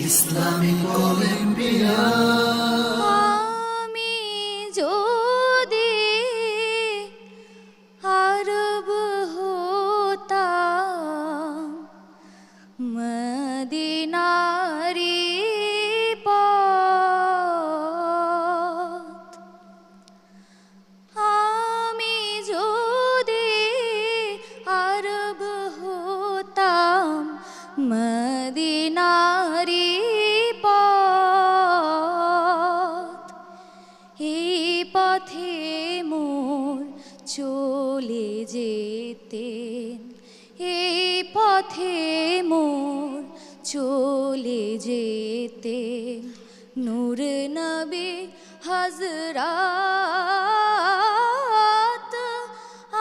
Islamic Colombia. আমি যদি আরব হতাম, মদিনারি পথ। আমি যদি আরব হতাম, মদিনারি পথ। এই পথে মোর চলে যেতেন, এই পথে মোর চলে যেতেন নূর নবী হযরত।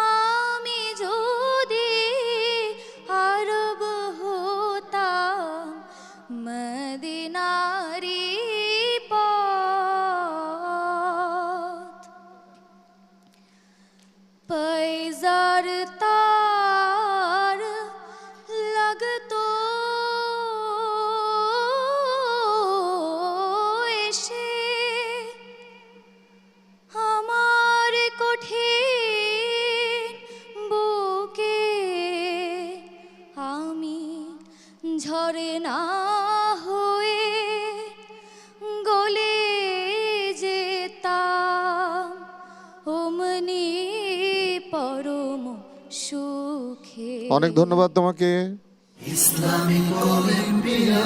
আমি যদি আরব হতাম, মদিনারি পথ। पैज़ार तार लगतो এসে আমার কঠিন বুকে। আমি ঝরনা হয়ে গলে যেতাম অমনি পরম সুখে। অনেক ধন্যবাদ তোমাকে। Islamic Colombia.